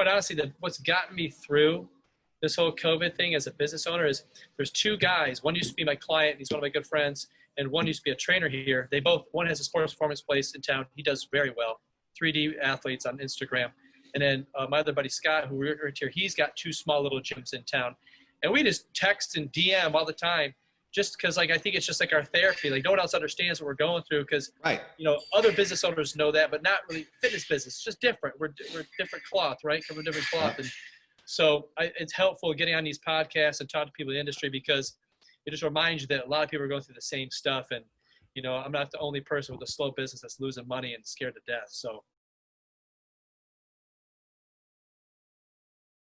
quite honestly, what's gotten me through this whole COVID thing as a business owner is there's two guys. One used to be my client. He's one of my good friends. And one used to be a trainer here. One has a sports performance place in town. He does very well. 3D athletes on Instagram. And then my other buddy, Scott, who worked here, he's got two small little gyms in town. And we just text and DM all the time just because, like, I think it's just like our therapy. Like, no one else understands what we're going through because, Right. you know, other business owners know that, but not really fitness business. It's just different. We're different cloth, right? Come from different cloth. And so it's helpful getting on these podcasts and talking to people in the industry because it just reminds you that a lot of people are going through the same stuff. And, you know, I'm not the only person with a slow business that's losing money and scared to death. So.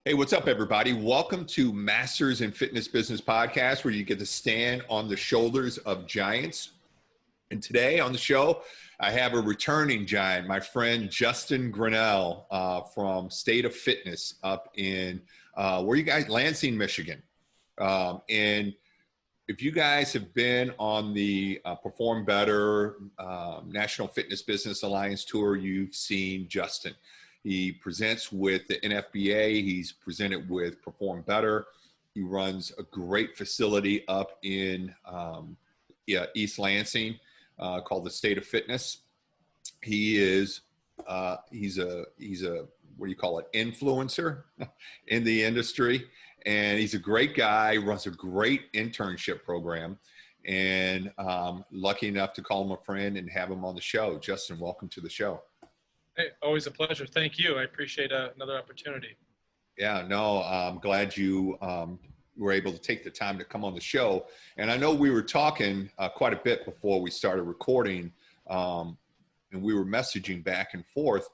Hey, what's up, everybody? Welcome to Masters in Fitness Business Podcast, where you get to stand on the shoulders of giants. And today on the show, I have a returning giant, my friend Justin Grinnell from State of Fitness up in, where you guys, Lansing, Michigan. And if you guys have been on the Perform Better National Fitness Business Alliance Tour, you've seen Justin. He presents with the NFBA. He's presented with Perform Better. He runs a great facility up in East Lansing called the State of Fitness. He is he's a what do you call it, influencer in the industry, and he's a great guy. Runs a great internship program, and lucky enough to call him a friend and have him on the show. Justin, welcome to the show. Hey, always a pleasure. Thank you. I appreciate another opportunity. Yeah, no, I'm glad you were able to take the time to come on the show. And I know we were talking quite a bit before we started recording, and we were messaging back and forth.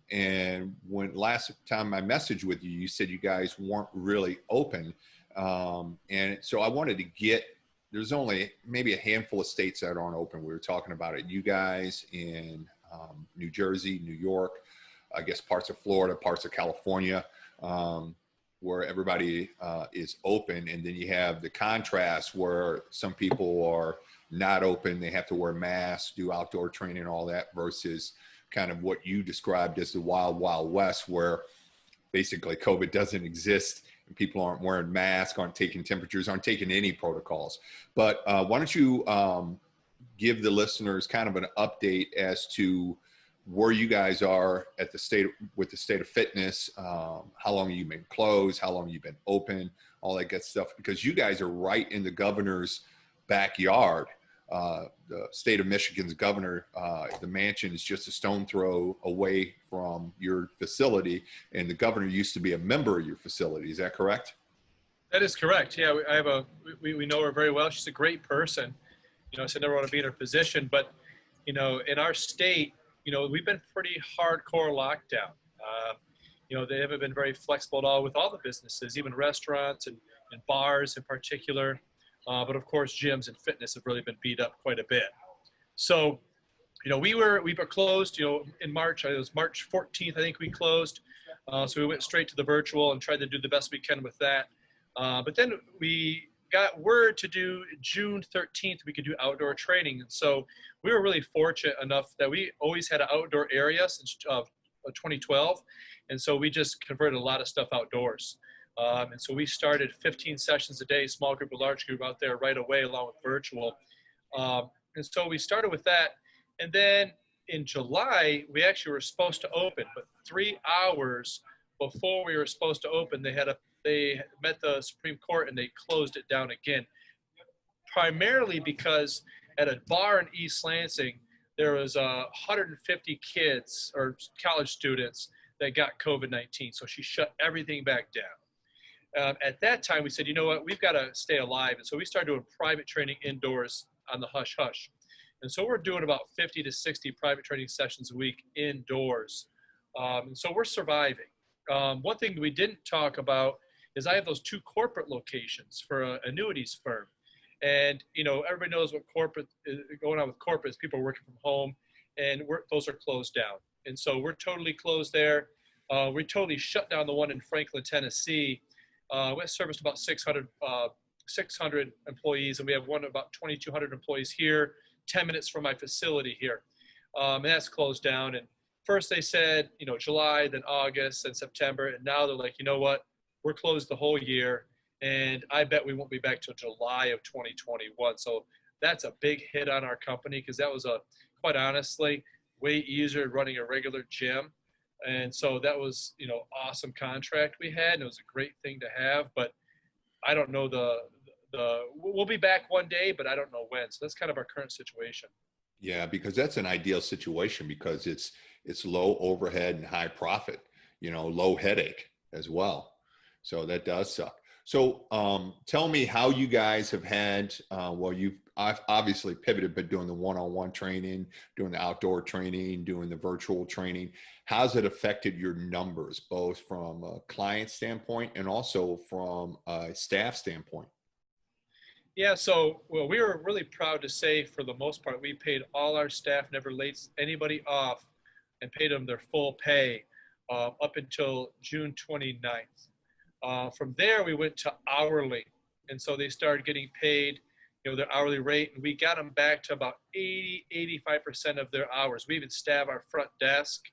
And when last time I messaged with you, you said you guys weren't really open. And so I wanted to there's only maybe a handful of states that aren't open. We were talking about it. You guys in New Jersey, New York, I guess parts of Florida, parts of California, where everybody is open. And then you have the contrast where some people are not open. They have to wear masks, do outdoor training, all that, versus kind of what you described as the wild, wild west, where basically COVID doesn't exist and people aren't wearing masks, aren't taking temperatures, aren't taking any protocols. But why don't you give the listeners kind of an update as to where you guys are at the state with the State of Fitness, how long have you been closed, how long have you been open, all that good stuff, because you guys are right in the governor's backyard. The state of Michigan's governor, the mansion is just a stone throw away from your facility, and the governor used to be a member of your facility. Is that correct? That is correct. Yeah, we know her very well. She's a great person. You know, so I never want to be in her position, but, you know, in our state, you know, we've been pretty hardcore lockdown. You know, they haven't been very flexible at all with all the businesses, even restaurants and bars in particular. But of course, gyms and fitness have really been beat up quite a bit. So, you know, we were closed, you know, in March. It was March 14th, I think we closed. So we went straight to the virtual and tried to do the best we can with that. But then we got word to do June 13th, we could do outdoor training. And so we were really fortunate enough that we always had an outdoor area since 2012. And so we just converted a lot of stuff outdoors. And so we started 15 sessions a day, small group or large group out there right away, along with virtual. And so we started with that. And then in July, we actually were supposed to open, but 3 hours before we were supposed to open, they met the Supreme Court and they closed it down again, primarily because at a bar in East Lansing, there was 150 kids or college students that got COVID-19. So she shut everything back down. At that time, we said, you know what, we've got to stay alive. And so we started doing private training indoors on the hush hush. And so we're doing about 50 to 60 private training sessions a week indoors. And so we're surviving. One thing we didn't talk about is I have those two corporate locations for an annuities firm. And, you know, everybody knows what corporate is going on with corporates. People are working from home, and those are closed down. And so we're totally closed there. We totally shut down the one in Franklin, Tennessee. We serviced about 600 employees, and we have one about 2,200 employees here, 10 minutes from my facility here. And that's closed down. And first they said, July, then August, then September, and now they're like, you know what, we're closed the whole year, and I bet we won't be back till July of 2021. So that's a big hit on our company because that was quite honestly, way easier running a regular gym. And so that was, awesome contract we had, and it was a great thing to have. But I don't know we'll be back one day, but I don't know when. So that's kind of our current situation. Yeah, because that's an ideal situation because it's low overhead and high profit, low headache as well. So that does suck. So tell me how you guys have had, well, you've obviously pivoted, but doing the one-on-one training, doing the outdoor training, doing the virtual training. How's it affected your numbers, both from a client standpoint and also from a staff standpoint? Yeah, so well, we were really proud to say for the most part, we paid all our staff, never laid anybody off, and paid them their full pay up until June 29th. From there, we went to hourly. And so they started getting paid, their hourly rate. And we got them back to about 85% of their hours. We even staff our front desk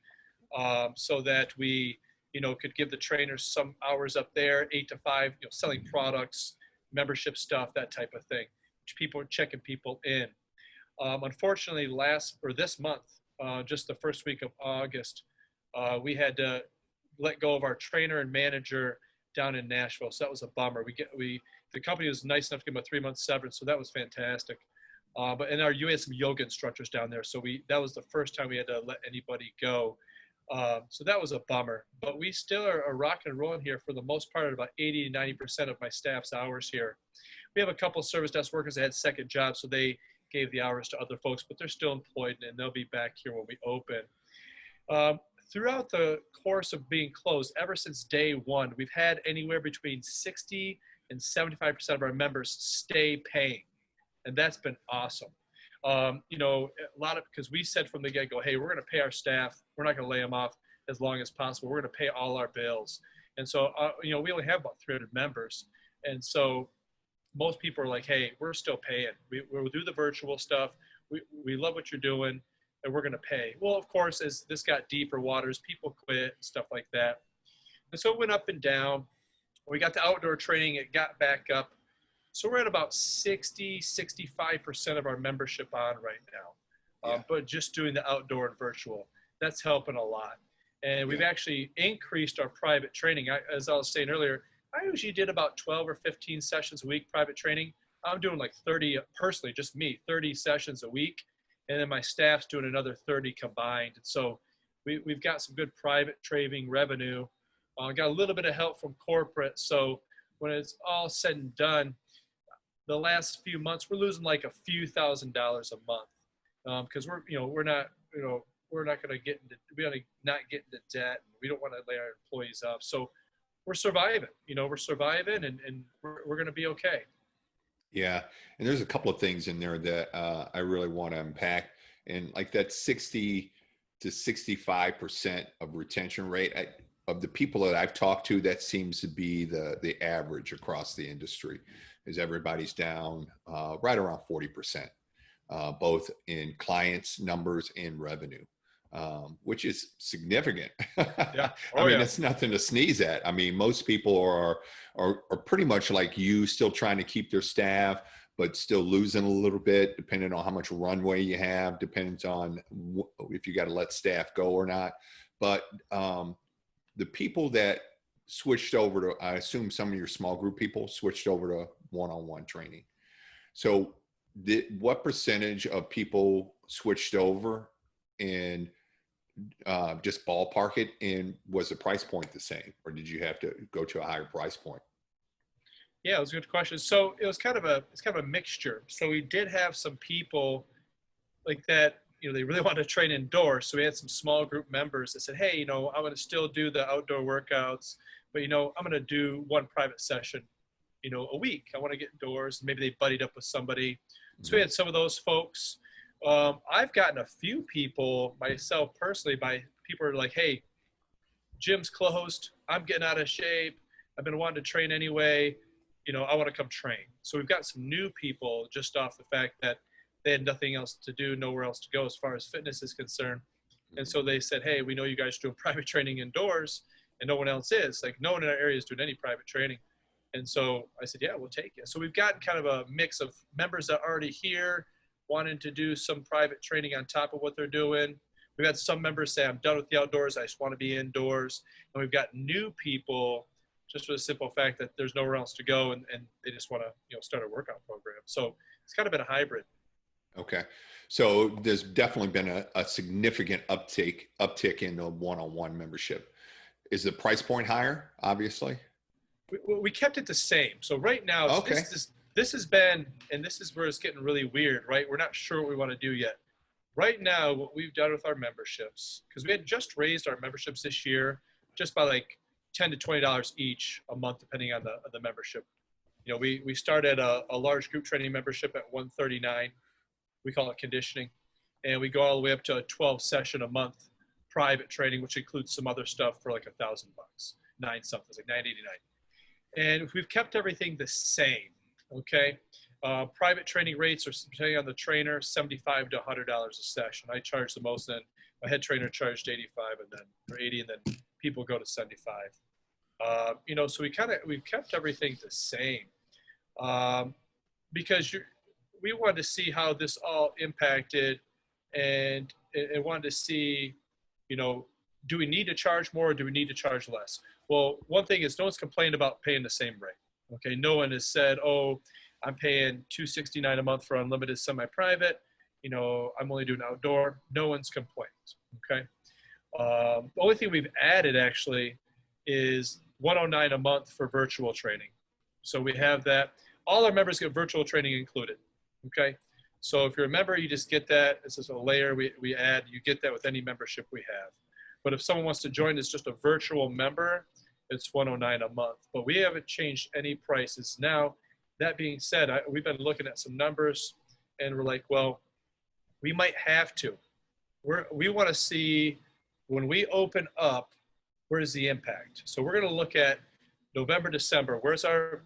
so that we, could give the trainers some hours up there, 8 to 5, selling products, membership stuff, that type of thing. People are checking people in. Unfortunately, this month, just the first week of August, we had to let go of our trainer and manager down in Nashville. So that was a bummer. The company was nice enough to give them a 3-month severance, so that was fantastic. We had some yoga instructors down there, so that was the first time we had to let anybody go. So that was a bummer. But we still are rocking and rolling here for the most part at about 80 to 90% of my staff's hours here. We have a couple of service desk workers that had second jobs, so they gave the hours to other folks, but they're still employed, and they'll be back here when we open. Throughout the course of being closed, ever since day one, we've had anywhere between 60 and 75% of our members stay paying. And that's been awesome. Because we said from the get-go, hey, we're going to pay our staff. We're not going to lay them off as long as possible. We're going to pay all our bills. And so, we only have about 300 members. And so most people are like, hey, we're still paying. We'll do the virtual stuff. We love what you're doing, and we're going to pay. Well, of course, as this got deeper waters, people quit and stuff like that. And so it went up and down. When we got the outdoor training, it got back up. So we're at about 65% of our membership on right now. Yeah. But just doing the outdoor and virtual, that's helping a lot. And we've actually increased our private training. As I was saying earlier, I usually did about 12 or 15 sessions a week private training. I'm doing like 30, personally, just me, 30 sessions a week. And then my staff's doing another 30 combined. And so we've got some good private training revenue. Got a little bit of help from corporate. So when it's all said and done, the last few months, we're losing like a few $1,000s a month because we're not going to get into debt. We don't want to lay our employees off. So we're surviving, we're surviving and we're going to be okay. Yeah. And there's a couple of things in there that I really want to unpack. And like that 60 to 65% of retention rate of the people that I've talked to, that seems to be the average across the industry, is everybody's down right around 40%, both in clients, numbers, and revenue, which is significant. Yeah. I mean, it's nothing to sneeze at. I mean, most people are pretty much like you, still trying to keep their staff, but still losing a little bit, depending on how much runway you have, depends on if you got to let staff go or not. But the people that switched over to, I assume some of your small group people switched over to one-on-one training. So what percentage of people switched over, and just ballpark it, and was the price point the same, or did you have to go to a higher price point? Yeah, it was a good question. So it's kind of a mixture. So we did have some people like that, they really wanted to train indoors. So we had some small group members that said, hey, I'm going to still do the outdoor workouts, but, I'm going to do one private session, a week. I want to get indoors. Maybe they buddied up with somebody. So we had some of those folks. I've gotten a few people myself personally people are like, hey, gym's closed. I'm getting out of shape. I've been wanting to train anyway. I want to come train. So we've got some new people just off the fact that they had nothing else to do, nowhere else to go as far as fitness is concerned. And so they said, hey, we know you guys are doing private training indoors and no one else is. Like, no one in our area is doing any private training. And so I said, yeah, we'll take it. So we've gotten kind of a mix of members that are already here wanting to do some private training on top of what they're doing. We've had some members say, I'm done with the outdoors. I just want to be indoors. And we've got new people just for the simple fact that there's nowhere else to go and they just want to, start a workout program. So it's kind of been a hybrid. Okay. So there's definitely been a significant uptick in the one-on-one membership. Is the price point higher, obviously? We kept it the same. So right now, okay. This has been, and this is where it's getting really weird, right? We're not sure what we want to do yet. Right now, what we've done with our memberships, because we had just raised our memberships this year just by like $10 to $20 each a month, depending on the membership. We started a large group training membership at $139. We call it conditioning. And we go all the way up to a 12 session a month private training, which includes some other stuff for like $1,000, nine something, it's like $9.89. And we've kept everything the same. Okay. Private training rates are, depending on the trainer, $75 to $100 a session. I charge the most, and my head trainer charged $85 or $80, and then people go to $75. So we've kept everything the same because we wanted to see how this all impacted and wanted to see, do we need to charge more or do we need to charge less? Well, one thing is no one's complained about paying the same rate. Okay, no one has said, oh, I'm paying $269 a month for unlimited semi-private. I'm only doing outdoor. No one's complained. Okay. The only thing we've added actually is $109 a month for virtual training. So we have that. All our members get virtual training included. Okay. So if you're a member, you just get that. This is a layer we add. You get that with any membership we have. But if someone wants to join as just a virtual member, it's $109 a month. But we haven't changed any prices. Now, that being said, we've been looking at some numbers, and we're like, well, we might have to. We want to see when we open up, where's the impact? So we're going to look at November, December. Where's our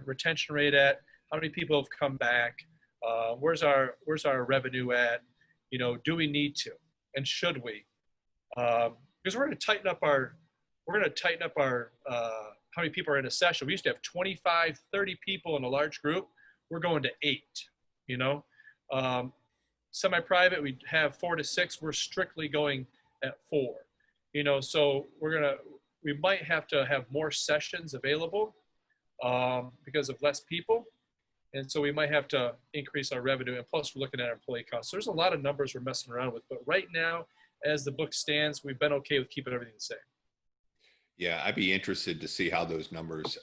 retention rate at? How many people have come back? Where's our revenue at? Do we need to, and should we? Because we're going to tighten up our how many people are in a session. We used to have 25, 30 people in a large group. We're going to 8. Semi-private, we have 4 to 6. We're strictly going at 4. So we might have to have more sessions available because of less people. And so we might have to increase our revenue. And plus, we're looking at our employee costs. So there's a lot of numbers we're messing around with. But right now, as the book stands, we've been okay with keeping everything the same. Yeah, I'd be interested to see how those numbers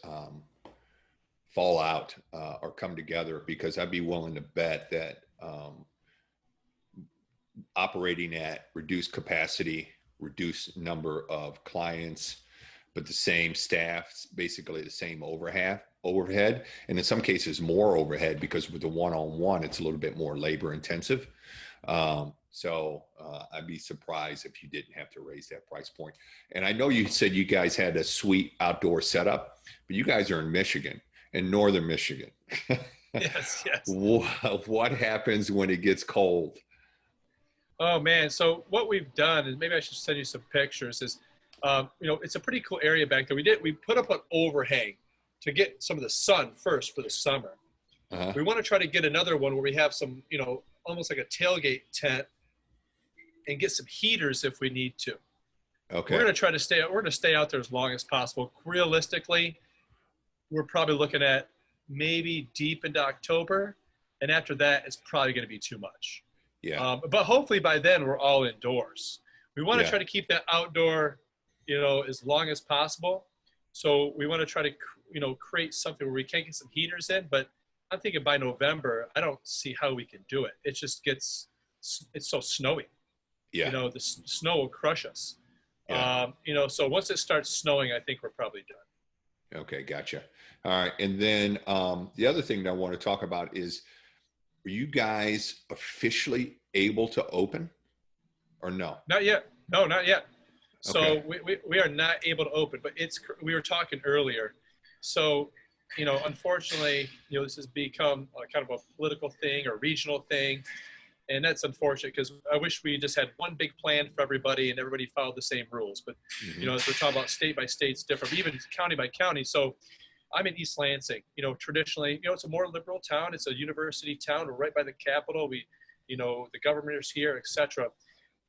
fall out or come together, because I'd be willing to bet that operating at reduced capacity, reduced number of clients, but the same staff, basically the same overhead, and in some cases more overhead, because with the one-on-one, it's a little bit more labor intensive. So I'd be surprised if you didn't have to raise that price point. And I know you said you guys had a sweet outdoor setup, but you guys are in Michigan, in northern Michigan. Yes. What happens when it gets cold? Oh, man. So what we've done, and maybe I should send you some pictures, is, it's a pretty cool area back there. We put up an overhang to get some of the sun first for the summer. Uh-huh. We want to try to get another one where we have some, almost like a tailgate tent, and get some heaters if we need to. Okay. We're going to stay out there as long as possible. Realistically, we're probably looking at maybe deep into October. And after that, it's probably going to be too much. Yeah. But hopefully by then we're all indoors. We want to try to keep that outdoor, as long as possible. So we want to try to, create something where we can get some heaters in, but I'm thinking by November, I don't see how we can do it. It just it's so snowy. Yeah. The snow will crush us. Yeah. So once it starts snowing, I think we're probably done. Okay. Gotcha. All right. And then the other thing that I want to talk about is, are you guys officially able to open or no? Not yet. No, not yet. So Okay. we are not able to open, but we were talking earlier. So, unfortunately, this has become kind of a political thing or regional thing. And that's unfortunate because I wish we just had one big plan for everybody and everybody followed the same rules. But, Mm-hmm. as we're talking about state by state, it's different, even county by county. So I'm in East Lansing. Traditionally, it's a more liberal town. It's a university town. We're right by the Capitol. The government is here, etc.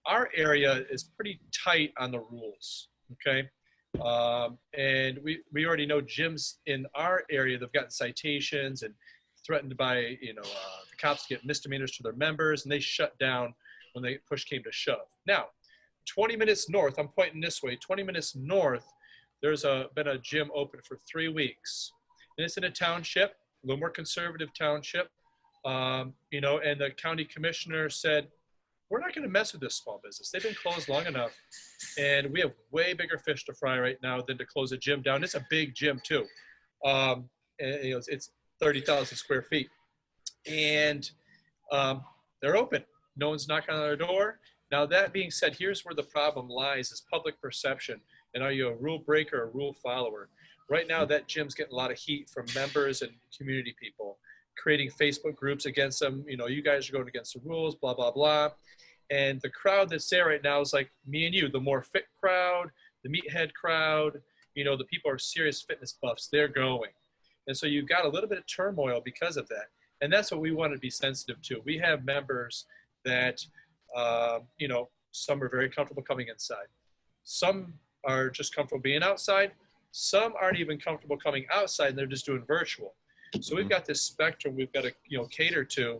Our area is pretty tight on the rules. Okay. And we already know gyms in our area, they've gotten citations and threatened by, the cops get misdemeanors to their members, and they shut down when the push came to shove. Now, 20 minutes north, I'm pointing this way, 20 minutes north, there's been a gym open for 3 weeks. And it's in a township, a little more conservative township, and the county commissioner said, we're not going to mess with this small business. They've been closed long enough, and we have way bigger fish to fry right now than to close a gym down. It's a big gym too. And, it's 30,000 square feet. And they're open. No one's knocking on their door. Now, that being said, here's where the problem lies is public perception. And are you a rule breaker or a rule follower? Right now, that gym's getting a lot of heat from members and community people, creating Facebook groups against them. You guys are going against the rules, blah, blah, blah. And the crowd that's there right now is like me and you, the more fit crowd, the meathead crowd, the people are serious fitness buffs. They're going. And so you've got a little bit of turmoil because of that. And that's what we want to be sensitive to. We have members that, some are very comfortable coming inside. Some are just comfortable being outside. Some aren't even comfortable coming outside, and they're just doing virtual. So we've got this spectrum we've got to, cater to,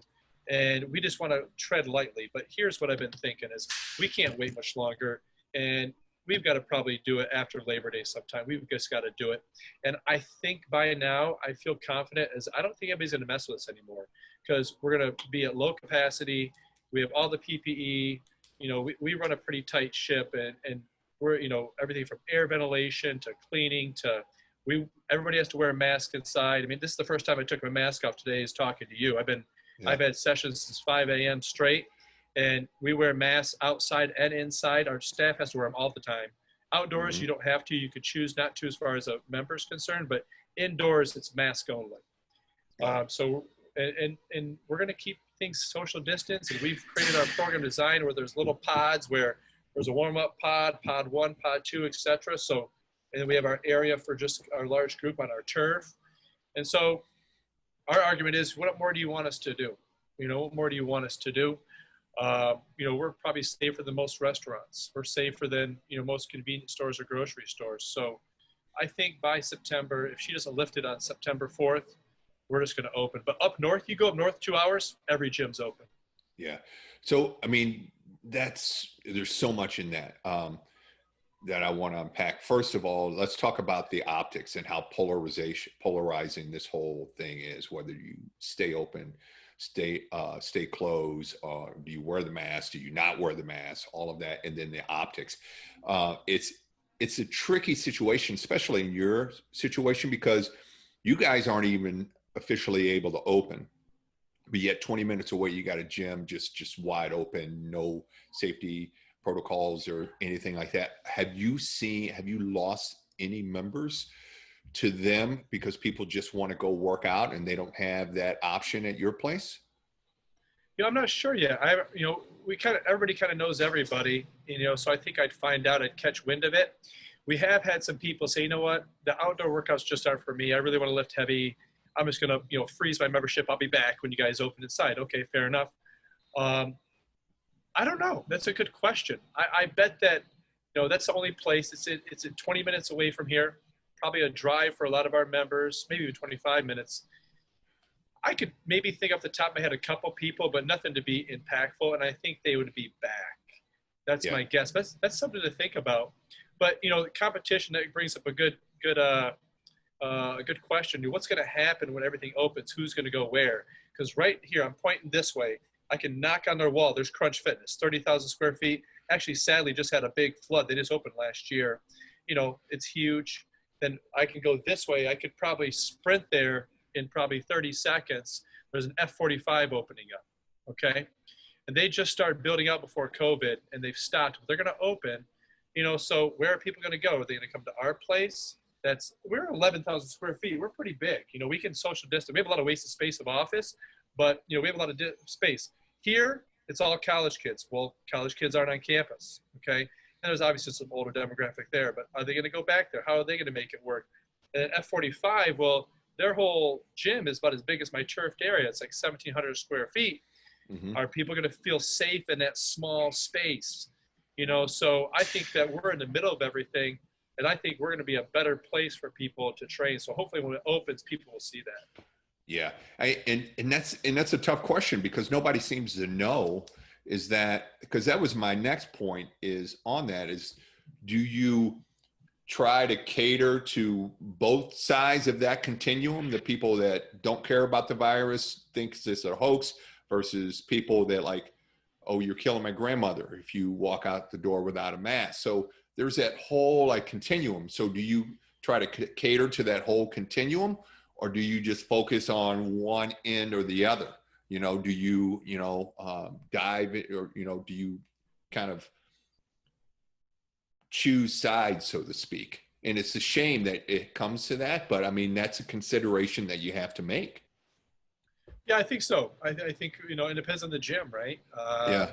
and we just want to tread lightly. But here's what I've been thinking is we can't wait much longer, and we've got to probably do it after Labor Day sometime. We've just got to do it. And I think by now I feel confident as I don't think anybody's going to mess with us anymore because we're going to be at low capacity. We have all the PPE. We run a pretty tight ship, and we're, everything from air ventilation to cleaning to everybody has to wear a mask inside. I mean, this is the first time I took my mask off today is talking to you. I've had sessions since 5 a.m. straight, and we wear masks outside and inside. Our staff has to wear them all the time. Outdoors, you don't have to. You could choose not to as far as a member's concerned, but indoors, it's mask only. And we're going to keep things social distance, and we've created our program design where there's little pods where there's a warm-up pod, pod 1, pod 2, etc. So, and then we have our area for just our large group on our turf. And so our argument is, what more do you want us to do? What more do you want us to do? We're probably safer than most restaurants. We're safer than, most convenience stores or grocery stores. So I think by September, if she doesn't lift it on September 4th, we're just going to open. But up north, you go up north 2 hours, every gym's open. Yeah. So, I mean, there's so much in that that I want to unpack. First of all, let's talk about the optics and how polarizing this whole thing is, whether you stay open, stay closed, or do you wear the mask, do you not wear the mask, all of that. And then the optics. It's a tricky situation, especially in your situation, because you guys aren't even officially able to open, but yet 20 minutes away, you got a gym just wide open, no safety protocols or anything like that. Have you lost any members to them because people just want to go work out and they don't have that option at your place? I'm not sure yet. Everybody kind of knows everybody, so I think I'd find out, I'd catch wind of it. We have had some people say, you know what, the outdoor workouts just aren't for me. I really want to lift heavy. I'm just going to, freeze my membership. I'll be back when you guys open inside. Okay, fair enough. I don't know. That's a good question. I bet that, that's the only place. It's 20 minutes away from here. Probably a drive for a lot of our members, maybe 25 minutes. I could maybe think off the top of my head a couple people, but nothing to be impactful, and I think they would be back. That's my guess. That's something to think about. But the competition, that brings up a good question. What's going to happen when everything opens? Who's going to go where? Because right here, I'm pointing this way. I can knock on their wall. There's Crunch Fitness, 30,000 square feet. Actually, sadly, just had a big flood. They just opened last year. It's huge. Then I can go this way. I could probably sprint there in probably 30 seconds. There's an F45 opening up, okay? And they just started building out before COVID, and they've stopped. They're going to open, so where are people going to go? Are they going to come to our place? We're 11,000 square feet. We're pretty big. We can social distance. We have a lot of wasted space of office, but, we have a lot of space. Here, It's all college kids. Well, college kids aren't on campus, okay? And there's obviously some older demographic there, but are they going to go back there? How are they going to make it work? And at F45, well, their whole gym is about as big as my turfed area. It's like 1,700 square feet. Mm-hmm. Are people going to feel safe in that small space? You know, so I think that we're in the middle of everything, and I think we're going to be a better place for people to train. So hopefully when it opens, people will see that. Yeah, and that's a tough question because nobody seems to know. Is that because that was my next point? Is on that is, do you try to cater to both sides of that continuum? The people that don't care about the virus, thinks it's a hoax, versus people that like, oh, you're killing my grandmother if you walk out the door without a mask. So there's that whole like continuum. So do you try to cater to that whole continuum, or do you just focus on one end or the other? You know, do you, dive it, or, do you kind of choose sides, so to speak? And it's a shame that it comes to that, but I mean, that's a consideration that you have to make. Yeah, I think so. I think, it depends on the gym, right? Yeah.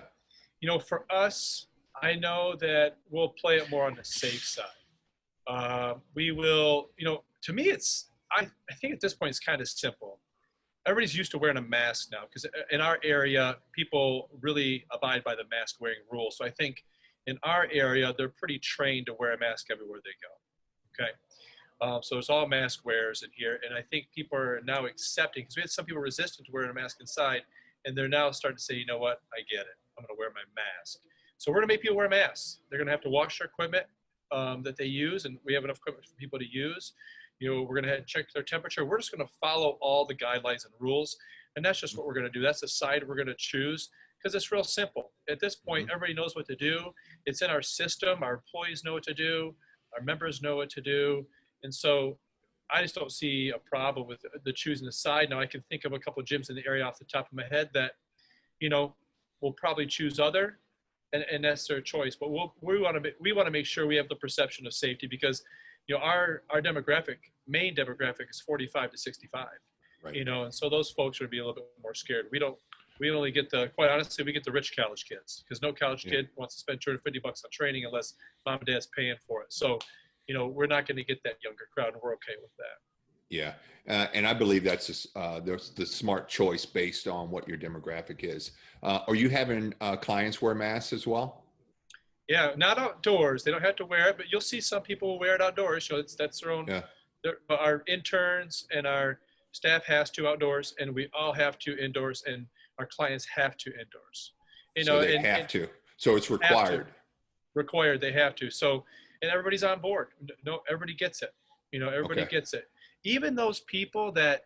For us, I know that we'll play it more on the safe side. We will, to me, I think at this point it's kind of simple. Everybody's used to wearing a mask now because in our area, people really abide by the mask wearing rule. So I think in our area, they're pretty trained to wear a mask everywhere they go. Okay. So it's all mask wearers in here. And I think people are now accepting, because we had some people resistant to wearing a mask inside, and they're now starting to say, you know what, I get it. I'm going to wear my mask. So we're going to make people wear masks. They're going to have to wash their equipment that they use, and we have enough equipment for people to use. We're going to check their temperature. We're just going to follow all the guidelines and rules, and that's just what we're going to do. That's the side we're going to choose because it's real simple. At this point, everybody knows what to do. It's in our system. Our employees know what to do. Our members know what to do. And so I just don't see a problem with the choosing the side. Now I can think of a couple of gyms in the area off the top of my head that, will probably choose other, and that's their choice. But we want to make sure we have the perception of safety because, our main demographic is 45 to 65, Right. And so those folks would be a little bit more scared. We only get quite honestly, we get the rich college kids because no college kid wants to spend $250 on training unless mom and dad's paying for it. So, we're not going to get that younger crowd, and we're okay with that. Yeah. And I believe that's the smart choice based on what your demographic is. Are you having clients wear masks as well? Yeah, not outdoors. They don't have to wear it, but you'll see some people wear it outdoors. So that's their own. Yeah. Our interns and our staff has to outdoors, and we all have to indoors, and our clients have to indoors. So they have to. So it's required. Required. They have to. So, and everybody's on board. No, everybody gets it. Everybody gets it. Even those people that,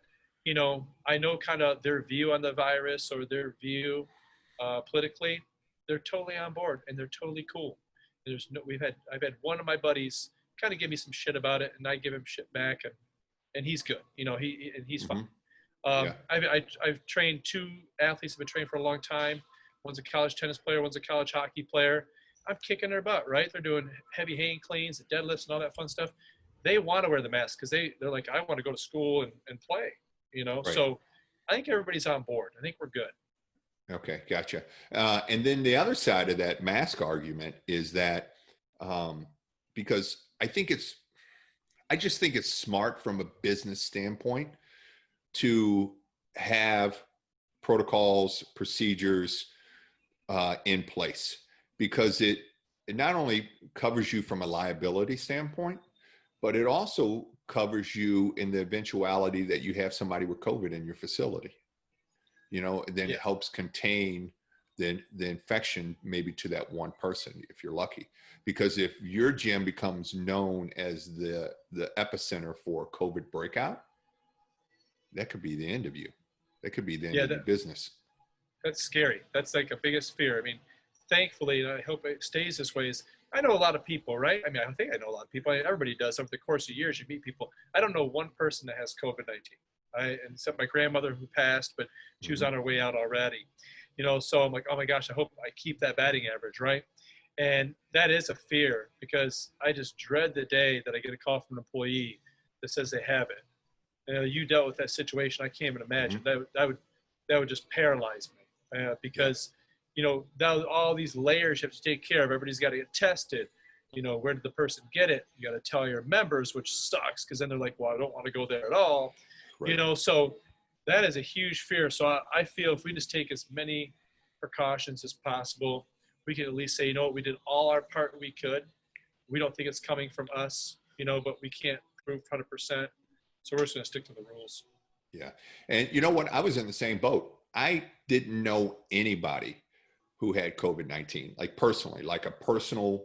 I know kind of their view on the virus or their view politically, they're totally on board and they're totally cool. I've had one of my buddies kind of give me some shit about it, and I give him shit back, and he's good. He's fine. I've trained two athletes who've been trained for a long time. One's a college tennis player, one's a college hockey player. I'm kicking their butt, right? They're doing heavy hang cleans, deadlifts, and all that fun stuff. They want to wear the mask because they're like, I want to go to school and play, Right. So I think everybody's on board. I think we're good. Okay, gotcha. And then the other side of that mask argument is that because I just think it's smart from a business standpoint to have protocols, procedures in place, because it not only covers you from a liability standpoint, but it also covers you in the eventuality that you have somebody with COVID in your facility. Then it helps contain the infection maybe to that one person if you're lucky. Because if your gym becomes known as the epicenter for COVID breakout, that could be the end of you. That could be the end of your business. That's scary. That's like a biggest fear. I mean, thankfully, and I hope it stays this way, is I know a lot of people, right? I mean, I think I know a lot of people. Everybody does. Over the course of years, you meet people. I don't know one person that has COVID-19. Except my grandmother who passed, but she was on her way out already. So I'm like, oh my gosh, I hope I keep that batting average, right? And that is a fear because I just dread the day that I get a call from an employee that says they have it. You dealt with that situation. I can't even imagine. That would just paralyze me because now all these layers you have to take care of. Everybody's got to get tested. Where did the person get it? You got to tell your members, which sucks because then they're like, well, I don't want to go there at all. Right. So that is a huge fear. So I feel if we just take as many precautions as possible, we can at least say, we did all our part we could. We don't think it's coming from us, but we can't prove 100%. So we're just going to stick to the rules. Yeah. And you know what? I was in the same boat. I didn't know anybody who had COVID-19, like personally, like a personal,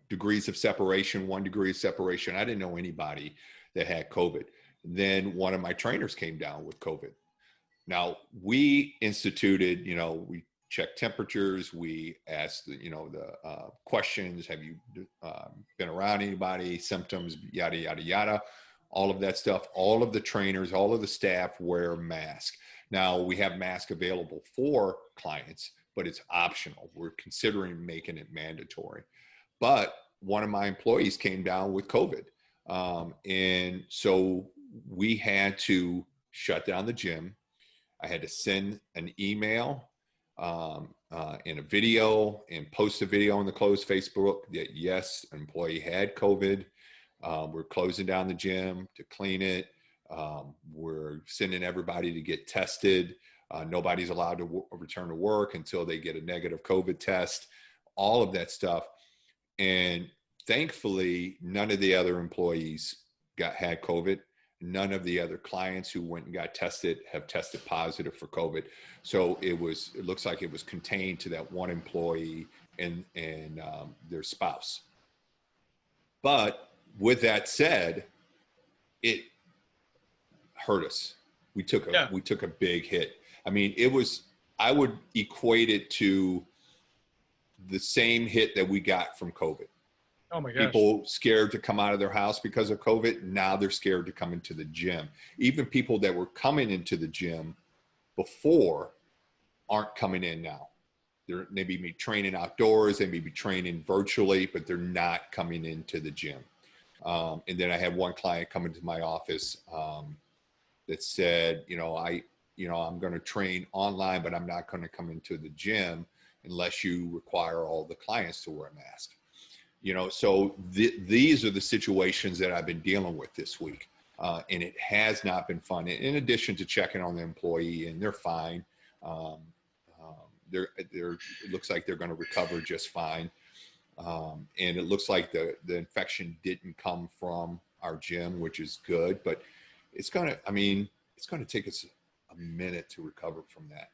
degrees of separation, 1 degree of separation. I didn't know anybody that had COVID. Then one of my trainers came down with COVID. Now we instituted, we checked temperatures. We asked, the questions. Have you been around anybody? Symptoms, yada, yada, yada. All of that stuff. All of the trainers, all of the staff wear masks. Now we have masks available for clients, but it's optional. We're considering making it mandatory. But one of my employees came down with COVID. And so we had to shut down the gym. I had to send an email and a video and post a video on the closed Facebook that yes, an employee had COVID. We're closing down the gym to clean it. We're sending everybody to get tested. Nobody's allowed to return to work until they get a negative COVID test, all of that stuff. And thankfully, none of the other employees had COVID. None of the other clients who went and got tested have tested positive for COVID. So it looks like it was contained to that one employee and their spouse. But with that said, it hurt us. We took a big hit. I mean, I would equate it to the same hit that we got from COVID. Oh my gosh. People scared to come out of their house because of COVID. Now they're scared to come into the gym. Even people that were coming into the gym before aren't coming in now. They may be training outdoors. They may be training virtually, but they're not coming into the gym. And then I had one client come into my office that said, I'm going to train online, but I'm not going to come into the gym unless you require all the clients to wear a mask. So these are the situations that I've been dealing with this week. And it has not been fun. In addition to checking on the employee, and they're fine. It looks like they're going to recover just fine. And it looks like the infection didn't come from our gym, which is good, but it's going to take us a minute to recover from that,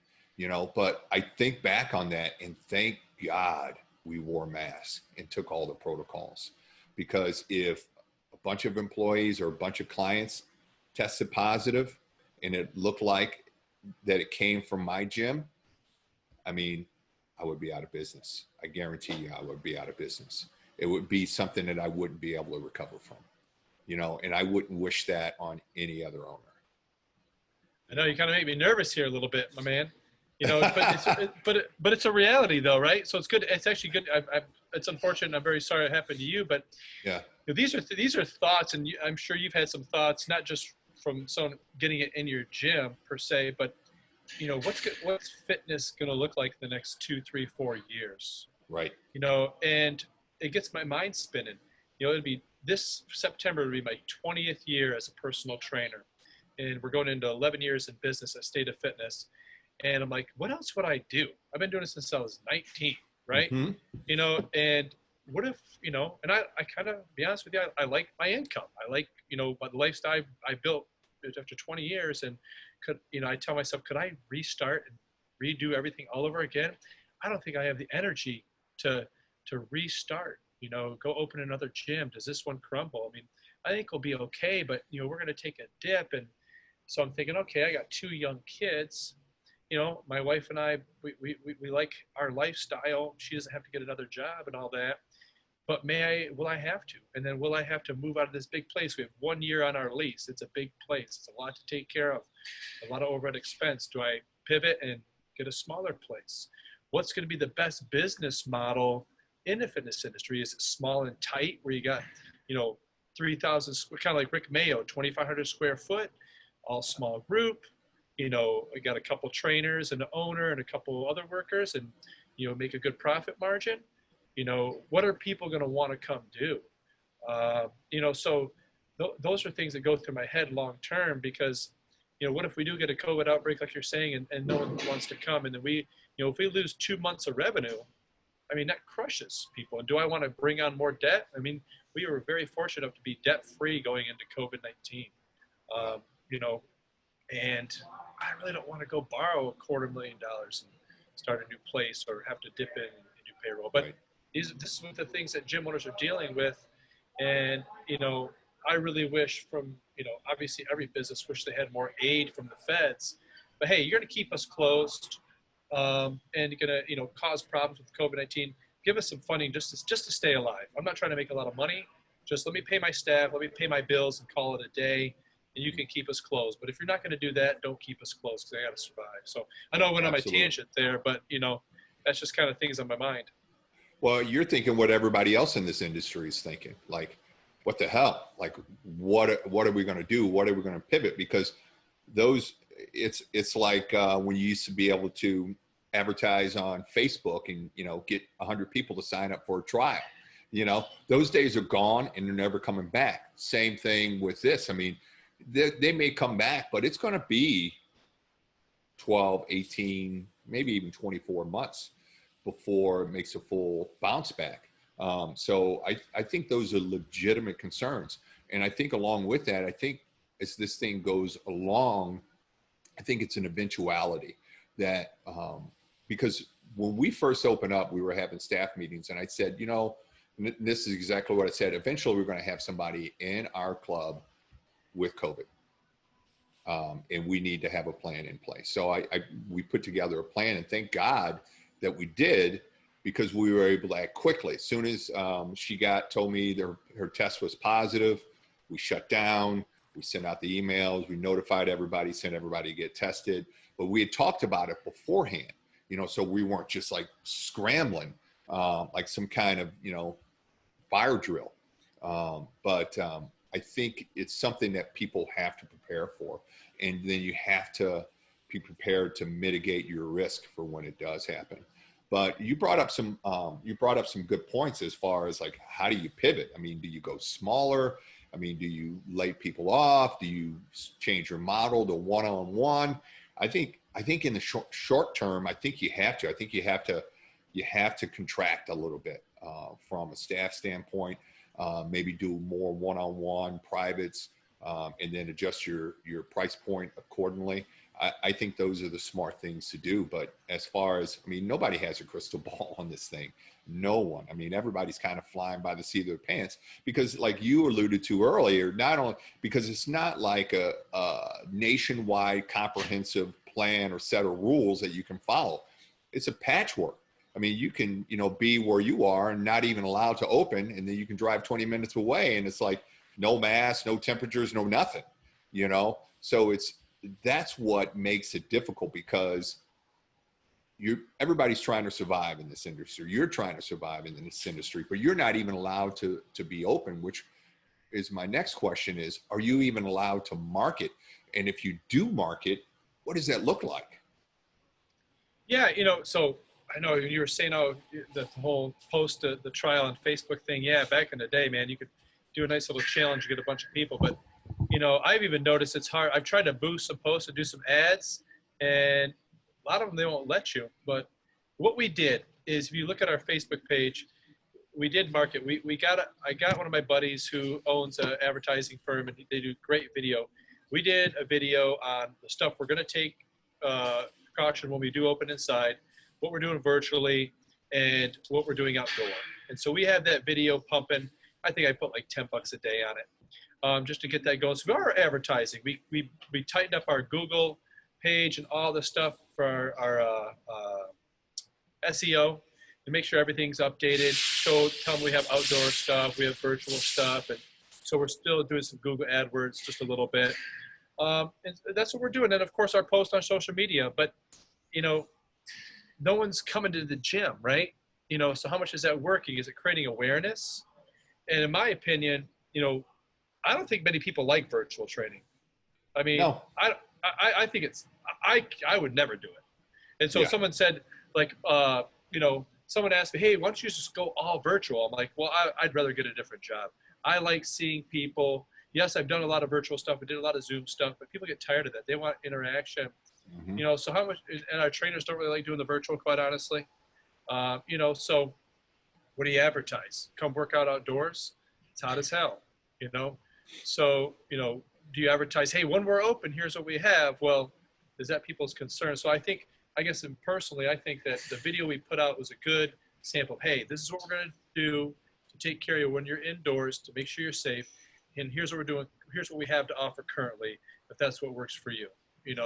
but I think back on that and thank God we wore masks and took all the protocols, because if a bunch of employees or a bunch of clients tested positive and it looked like that it came from my gym, I would be out of business. I guarantee you I would be out of business. It would be something that I wouldn't be able to recover from, and I wouldn't wish that on any other owner. I know you kind of make me nervous here a little bit, my man. But it's a reality though, right? So it's good. It's actually good. It's unfortunate. I'm very sorry it happened to you, but yeah, these are thoughts, and I'm sure you've had some thoughts, not just from someone getting it in your gym per se, but what's fitness going to look like the next 2, 3, 4 years? Right. And it gets my mind spinning. It'd be this September would be my 20th year as a personal trainer, and we're going into 11 years in business at State of Fitness. And I'm like, what else would I do? I've been doing it since I was 19, right? Mm-hmm. And what if, and I kind of, be honest with you, I like my income. I like, the lifestyle I built after 20 years. And I tell myself, could I restart and redo everything all over again? I don't think I have the energy to restart, go open another gym. Does this one crumble? I think we'll be okay, but, we're going to take a dip. And so I'm thinking, okay, I got 2 young kids. My wife and I, we like our lifestyle. She doesn't have to get another job and all that. But will I have to? And then will I have to move out of this big place? We have 1 year on our lease. It's a big place. It's a lot to take care of, a lot of overhead expense. Do I pivot and get a smaller place? What's going to be the best business model in the fitness industry? Is it small and tight where you got, 3,000, kind of like Rick Mayo, 2,500 square foot, all small group? I got a couple trainers and an owner and a couple other workers, and, make a good profit margin, what are people going to want to come do? So those are things that go through my head long term, because, what if we do get a COVID outbreak, like you're saying, and no one wants to come, and then if we lose 2 months of revenue, I mean, that crushes people. And do I want to bring on more debt? I mean, we were very fortunate enough to be debt free going into COVID-19. You know, and I really don't want to go borrow $250,000 and start a new place or have to dip in and do payroll. But Right. this is what the things that gym owners are dealing with. And, I really wish obviously every business wish they had more aid from the feds. But hey, you're going to keep us closed, and you're going to, cause problems with COVID-19. Give us some funding just to stay alive. I'm not trying to make a lot of money. Just let me pay my staff, let me pay my bills and call it a day. And you can keep us closed. But if you're not going to do that, don't keep us closed, because I got to survive. So I know I went on my Absolutely. tangent there, but that's just kind of things on my mind. Well, you're thinking what everybody else in this industry is thinking. Like, what the hell? Like, what are we going to do? What are we going to pivot? Because it's like when you used to be able to advertise on Facebook and get 100 people to sign up for a trial. Those days are gone and they're never coming back. Same thing with this. I mean, they may come back, but it's going to be 12, 18, maybe even 24 months before it makes a full bounce back. So I think those are legitimate concerns. And I think along with that, I think as this thing goes along, I think it's an eventuality that, because when we first opened up, we were having staff meetings and I said, and this is exactly what I said. Eventually we're going to have somebody in our club with COVID. And we need to have a plan in place. So we put together a plan, and thank God that we did, because we were able to act quickly. As soon as she told me her test was positive, we shut down, we sent out the emails, we notified everybody, sent everybody to get tested. But we had talked about it beforehand, so we weren't just like scrambling, like some kind of, fire drill. But I think it's something that people have to prepare for. And then you have to be prepared to mitigate your risk for when it does happen. But you brought up some good points as far as like, how do you pivot? I mean, do you go smaller? I mean, do you lay people off? Do you change your model to one-on-one? I think in the short term, I think you have to. I think you have to contract a little bit from a staff standpoint. Maybe do more one-on-one privates, and then adjust your price point accordingly. I think those are the smart things to do. But as far as, I mean, nobody has a crystal ball on this thing. No one. I mean, everybody's kind of flying by the seat of their pants, because like you alluded to earlier, not only because it's not like a nationwide comprehensive plan or set of rules that you can follow. It's a patchwork. I mean, you can, be where you are and not even allowed to open, and then you can drive 20 minutes away and it's like no mask, no temperatures, no nothing, So that's what makes it difficult, because everybody's trying to survive in this industry. You're trying to survive in this industry, but you're not even allowed to be open, which is my next question is, are you even allowed to market? And if you do market, what does that look like? Yeah, so I know you were saying, the whole post the trial on Facebook thing. Yeah, back in the day, man, you could do a nice little challenge, get a bunch of people. But, I've even noticed it's hard. I've tried to boost some posts and do some ads, and a lot of them, they won't let you. But what we did is, if you look at our Facebook page, we did market. I got one of my buddies who owns an advertising firm, and they do great video. We did a video on the stuff we're going to take precaution when we do open inside, what we're doing virtually, and what we're doing outdoor. And so we have that video pumping. I think I put like $10 a day on it, just to get that going. So our advertising, we tightened up our Google page and all the stuff for our SEO to make sure everything's updated. Tell them we have outdoor stuff, we have virtual stuff, and so we're still doing some Google AdWords just a little bit. And that's what we're doing. And of course, our post on social media. But no one's coming to the gym, right? So how much is that working? Is it creating awareness? And in my opinion, I don't think many people like virtual training. I mean, No. I think I would never do it. And so Yeah. someone said, like, someone asked me, hey, why don't you just go all virtual? I'm like, well, I'd rather get a different job. I like seeing people. Yes, I've done a lot of virtual stuff. I did a lot of Zoom stuff, but people get tired of that. They want interaction. Hmm. So how much, and our trainers don't really like doing the virtual, quite honestly. So what do you advertise? Come work out outdoors. It's hot as hell, you know? So, do you advertise, hey, when we're open, here's what we have? Well, is that people's concern? So I guess personally, I think that the video we put out was a good sample of, hey, this is what we're going to do to take care of you when you're indoors, to make sure you're safe. And here's what we're doing. Here's what we have to offer currently, if that's what works for you.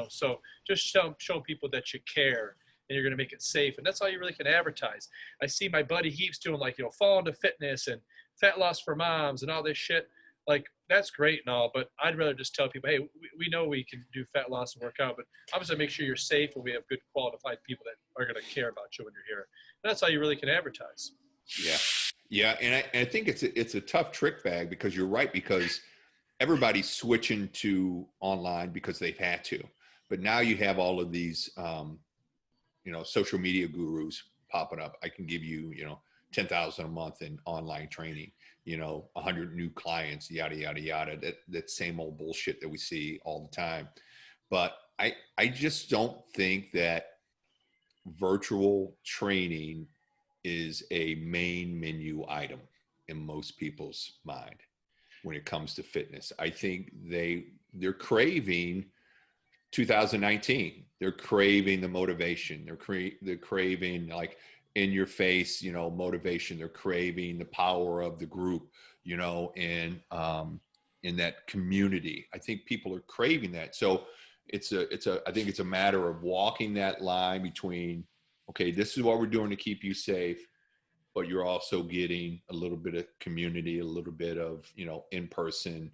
So just show people that you care and you're going to make it safe. And that's all you really can advertise. I see my buddy Heaps doing like, fall into fitness and fat loss for moms and all this shit. Like, that's great and all, but I'd rather just tell people, hey, we know we can do fat loss and work out, but obviously make sure you're safe and we have good qualified people that are going to care about you when you're here. And that's all you really can advertise. Yeah. Yeah. And I think it's a tough trick bag, because you're right, because everybody's switching to online because they've had to. But now you have all of these, social media gurus popping up. I can give you, 10,000 a month in online training, 100 new clients, yada, yada, yada. That same old bullshit that we see all the time. But I just don't think that virtual training is a main menu item in most people's mind when it comes to fitness. I think they're craving 2019. They're craving the motivation. They're craving, like, in your face, motivation. They're craving the power of the group, and in that community. I think people are craving that. So I think it's a matter of walking that line between, okay, this is what we're doing to keep you safe, but you're also getting a little bit of community, a little bit of, in-person,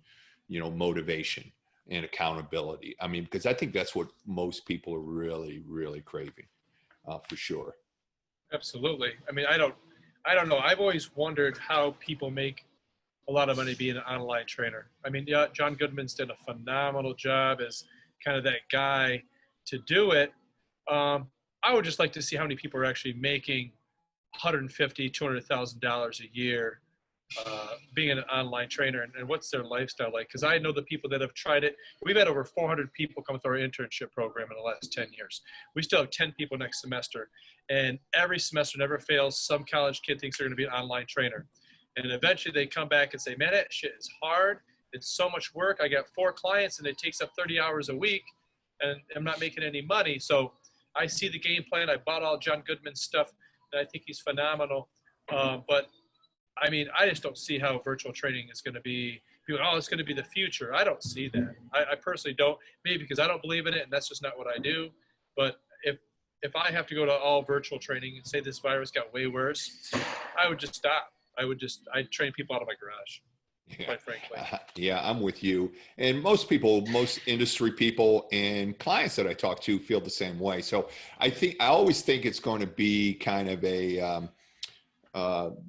motivation and accountability. I mean, because I think that's what most people are really, really craving, for sure. Absolutely. I mean, I don't know. I've always wondered how people make a lot of money being an online trainer. I mean, yeah, John Goodman's done a phenomenal job as kind of that guy to do it. I would just like to see how many people are actually making $150,000, $200,000 a year being an online trainer, and what's their lifestyle like? Because I know the people that have tried it. We've had over 400 people come through our internship program in the last 10 years. We still have 10 people next semester, and every semester never fails. Some college kid thinks they're going to be an online trainer, and eventually they come back and say, man, that shit is hard. It's so much work. I got 4 clients and it takes up 30 hours a week and I'm not making any money. So I see the game plan. I bought all John Goodman's stuff and I think he's phenomenal. But I mean, I just don't see how virtual training is going to be. People, oh, it's going to be the future. I don't see that. I personally don't. Maybe because I don't believe in it, and that's just not what I do. But if I have to go to all virtual training and say this virus got way worse, I would just stop. I'd train people out of my garage. Yeah. Quite frankly. Yeah, I'm with you. And most industry people and clients that I talk to feel the same way. So I always think it's going to be kind of a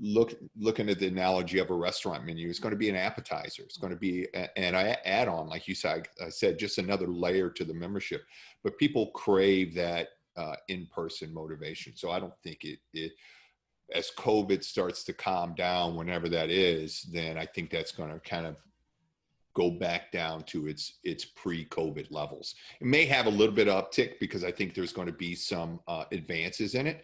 looking at the analogy of a restaurant menu. It's going to be an appetizer. It's going to be an add-on, like you said. I said, just another layer to the membership. But people crave that in-person motivation. So I don't think it as COVID starts to calm down, whenever that is, then I think that's going to kind of go back down to its pre-COVID levels. It may have a little bit of uptick because I think there's going to be some advances in it.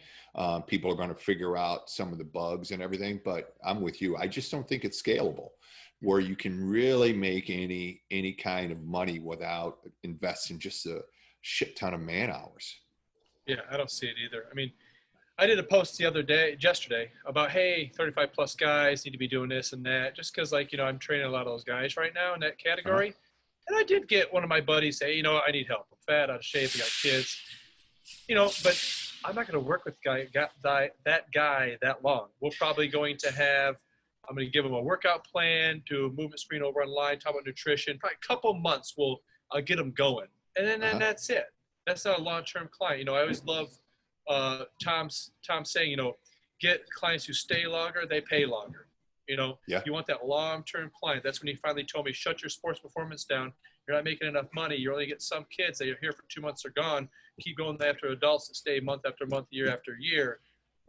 People are going to figure out some of the bugs and everything, but I'm with you. I just don't think it's scalable where you can really make any kind of money without investing just a shit ton of man hours. Yeah, I don't see it either. I mean, I did a post yesterday about, hey, 35 plus guys need to be doing this and that, just because, like, I'm training a lot of those guys right now in that category. And I did get one of my buddies say, I need help. I'm fat, out of shape, I got kids, but I'm not going to work with that guy that long. We're probably going to I'm going to give him a workout plan, do a movement screen over online, talk about nutrition. Probably a couple months I'll get him going. And then that's it. That's not a long-term client. I always love Tom's saying, get clients who stay longer, they pay longer. Yeah. You want that long-term client. That's when he finally told me, shut your sports performance down. You're not making enough money. You only get some kids that are here for 2 months, are gone. Keep going after adults that stay month after month, year after year.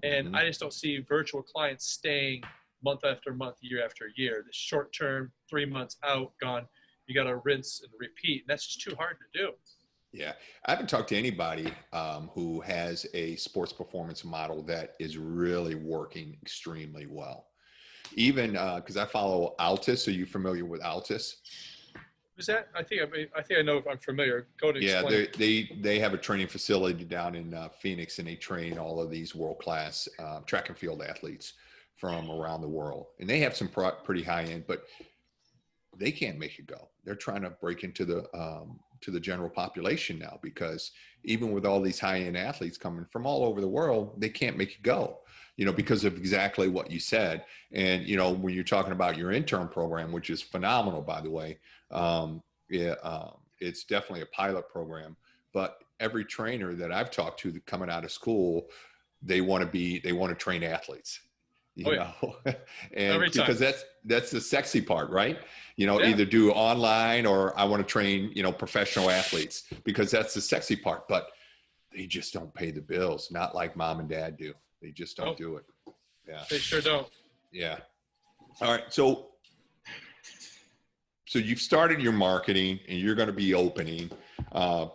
And I just don't see virtual clients staying month after month, year after year. The short term, 3 months out, gone. You got to rinse and repeat. And that's just too hard to do. Yeah, I haven't talked to anybody who has a sports performance model that is really working extremely well. Even because I follow Altus. Are you familiar with Altus? Who's that? I think I know if I'm familiar. Go to Yeah, explain. they have a training facility down in Phoenix, and they train all of these world class track and field athletes from around the world, and they have some pretty high end, but they can't make it go. They're trying to break into the general population now, because even with all these high end athletes coming from all over the world, they can't make it go, because of exactly what you said. And, when you're talking about your intern program, which is phenomenal, by the way, it's definitely a pilot program, but every trainer that I've talked to coming out of school, they want to train athletes. Oh, yeah. And Every time. because that's the sexy part, right? Yeah. Either do online, or I want to train, professional athletes, because that's the sexy part, but they just don't pay the bills. Not like mom and dad do. They just don't do it. Yeah. They sure don't. Yeah. All right. So you've started your marketing, and you're going to be opening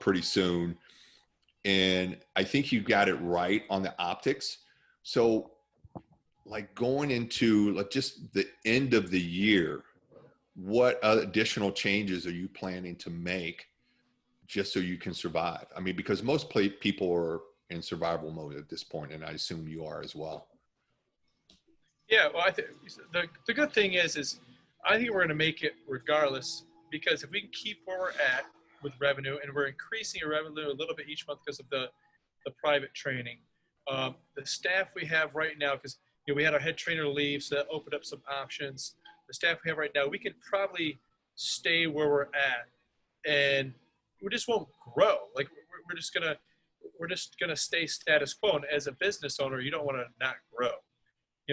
pretty soon. And I think you got it right on the optics. So, like, going into just the end of the year, what additional changes are you planning to make just so you can survive? I mean, because most people are in survival mode at this point, and I assume you are as well. Yeah, well, I think the good thing is I think we're going to make it regardless, because if we can keep where we're at with revenue, and we're increasing our revenue a little bit each month because of the private training, the staff we have right now, because we had our head trainer leave, so that opened up some options. The staff we have right now, we can probably stay where we're at, and we just won't grow. Like, we're just gonna stay status quo. And as a business owner, you don't want to not grow.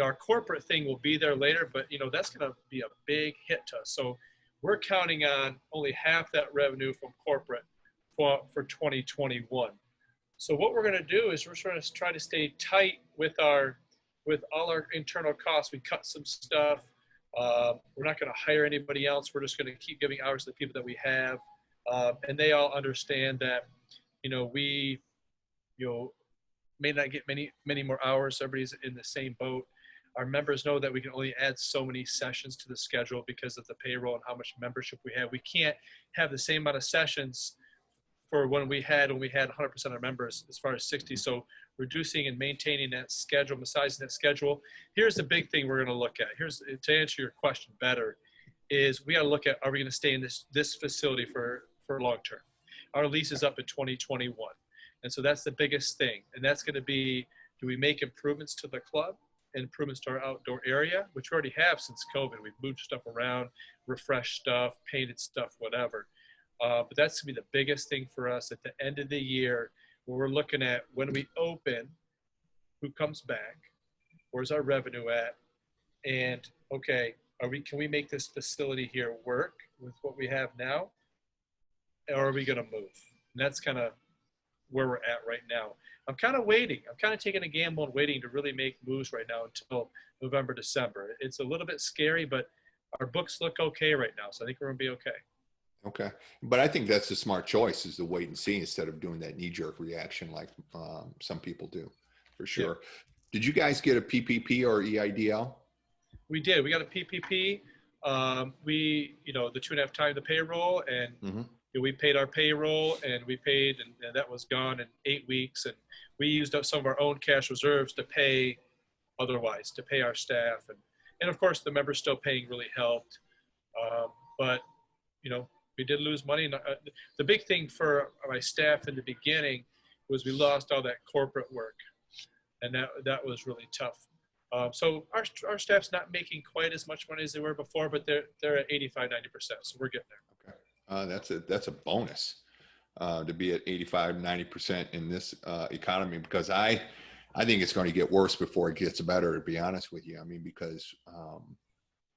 Our corporate thing will be there later, but that's going to be a big hit to us. So we're counting on only half that revenue from corporate for 2021. So what we're going to do is we're trying to try to stay tight with all our internal costs. We cut some stuff. We're not going to hire anybody else. We're just going to keep giving hours to the people that we have, and they all understand that we may not get many more hours. Everybody's in the same boat. Our members know that we can only add so many sessions to the schedule because of the payroll and how much membership we have. We can't have the same amount of sessions for when we had 100% of our members, as far as 60. So reducing and maintaining that schedule, massaging that schedule. Here's the big thing we're going to look at. Here's, to answer your question better, is we got to look at, are we going to stay in this facility for long term? Our lease is up in 2021. And so that's the biggest thing. And that's going to be, do we make improvements to the club, improvements to our outdoor area, which we already have since COVID. We've moved stuff around, refreshed stuff, painted stuff, whatever. But that's going to be the biggest thing for us at the end of the year, where we're looking at when we open, who comes back, where's our revenue at, and okay, can we make this facility here work with what we have now, or are we going to move? And that's kind of where we're at right now. I'm kind of waiting. I'm kind of taking a gamble and waiting to really make moves right now until November, December. It's a little bit scary, but our books look okay right now. So I think we're going to be okay. Okay. But I think that's a smart choice, is to wait and see instead of doing that knee-jerk reaction like some people do, for sure. Yeah. Did you guys get a PPP or EIDL? We did. We got a PPP. We, the 2.5 times the payroll, and we paid our payroll, and we paid, and that was gone in 8 weeks. And we used up some of our own cash reserves to pay our staff. And of course, the members still paying really helped. But, we did lose money. And the big thing for my staff in the beginning was we lost all that corporate work. And that was really tough. So our staff's not making quite as much money as they were before, but they're at 85, 90%. So we're getting there. Okay. That's a bonus to be at 85, 90% in this economy, because I think it's going to get worse before it gets better, to be honest with you. I mean, because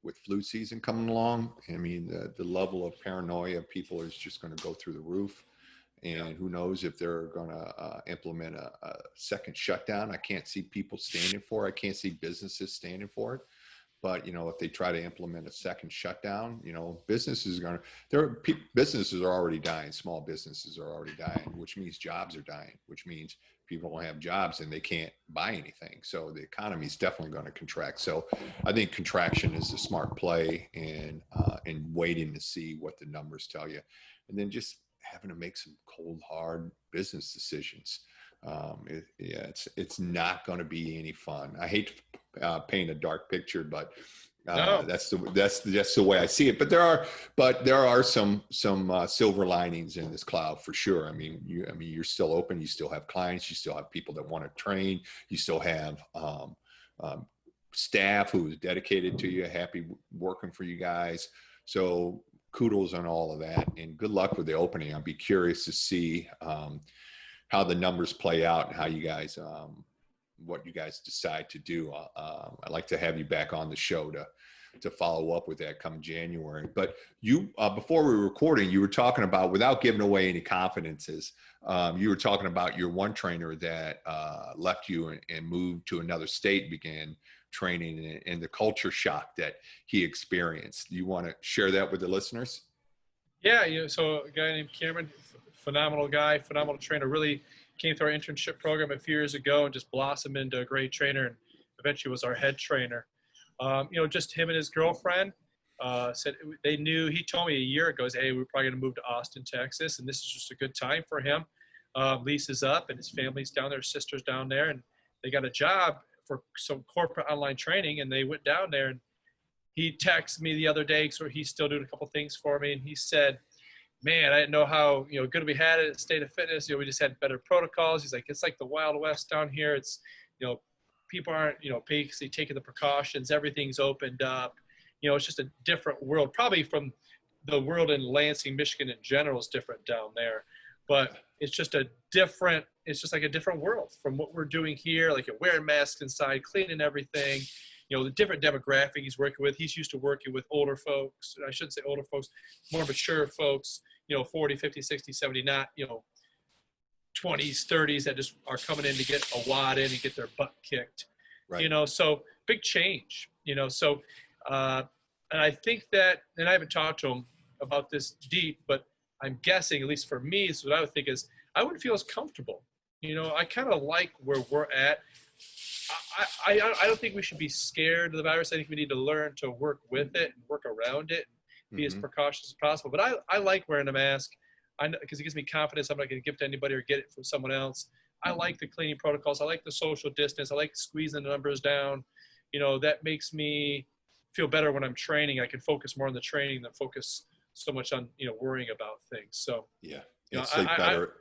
with flu season coming along, I mean, the level of paranoia of people is just going to go through the roof. And who knows if they're going to implement a second shutdown. I can't see people standing for it. I can't see businesses standing for it. But, you know, if they try to implement a second shutdown, you know, businesses are already dying. Small businesses are already dying, which means jobs are dying, which means people don't have jobs and they can't buy anything. So the economy is definitely going to contract. So I think contraction is a smart play, and waiting to see what the numbers tell you. And then just having to make some cold, hard business decisions. It's not going to be any fun. I hate to paint a dark picture, but No. that's the way I see it. But there are some silver linings in this cloud for sure. I mean, you're still open. You still have clients. You still have people that want to train. You still have staff who is dedicated to you, happy working for you guys. So kudos on all of that, and good luck with the opening. I'll be curious to see how the numbers play out and how you guys, what you guys decide to do. I'd like to have you back on the show to follow up with that come January. But you, before we were recording, you were talking about, without giving away any confidences, you were talking about your one trainer that left you and moved to another state, began training, and the culture shock that he experienced. Do you want to share that with the listeners? Yeah, so a guy named Cameron, phenomenal guy, phenomenal trainer, really came through our internship program a few years ago and just blossomed into a great trainer, and eventually was our head trainer. Just him and his girlfriend said they knew. He told me a year ago, hey, we're probably going to move to Austin, Texas, and this is just a good time for him. Lease is up, and his family's down there, his sister's down there, and they got a job for some corporate online training, and they went down there. And he texted me the other day, so he's still doing a couple things for me, and he said, man, I didn't know how good we had it at State of Fitness. We just had better protocols. He's like, it's like the Wild West down here. It's people aren't basically taking the precautions. Everything's opened up. It's just a different world. Probably from the world in Lansing, Michigan in general is different down there, but it's just like a different world from what we're doing here. Like you're wearing masks inside, cleaning everything. The different demographic he's working with. He's used to working with older folks. I shouldn't say older folks, more mature folks, 40, 50, 60, 70, not, 20s, 30s that just are coming in to get a wad in and get their butt kicked. Right. So big change, so, and I think that, and I haven't talked to him about this deep, but I'm guessing, at least for me, is what I would think is I wouldn't feel as comfortable. I kind of like where we're at. I don't think we should be scared of the virus. I think we need to learn to work with it and work around it and be as precautious as possible. But I like wearing a mask because it gives me confidence I'm not going to give it to anybody or get it from someone else. I like the cleaning protocols. I like the social distance. I like squeezing the numbers down. That makes me feel better when I'm training. I can focus more on the training than focus so much on, worrying about things. So, sleep better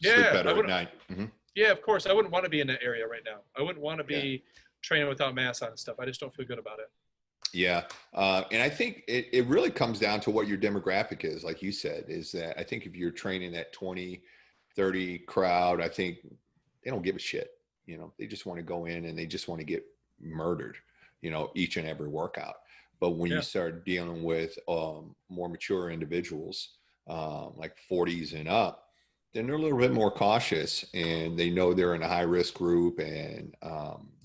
at night. Mm-hmm. Yeah, of course. I wouldn't want to be in that area right now. I wouldn't want to be training without masks on and stuff. I just don't feel good about it. Yeah. And I think it really comes down to what your demographic is. Like you said, is that I think if you're training that 20, 30 crowd, I think they don't give a shit. They just want to go in and they just want to get murdered, each and every workout. But when you start dealing with more mature individuals, like 40s and up, then they're a little bit more cautious, and they know they're in a high risk group, and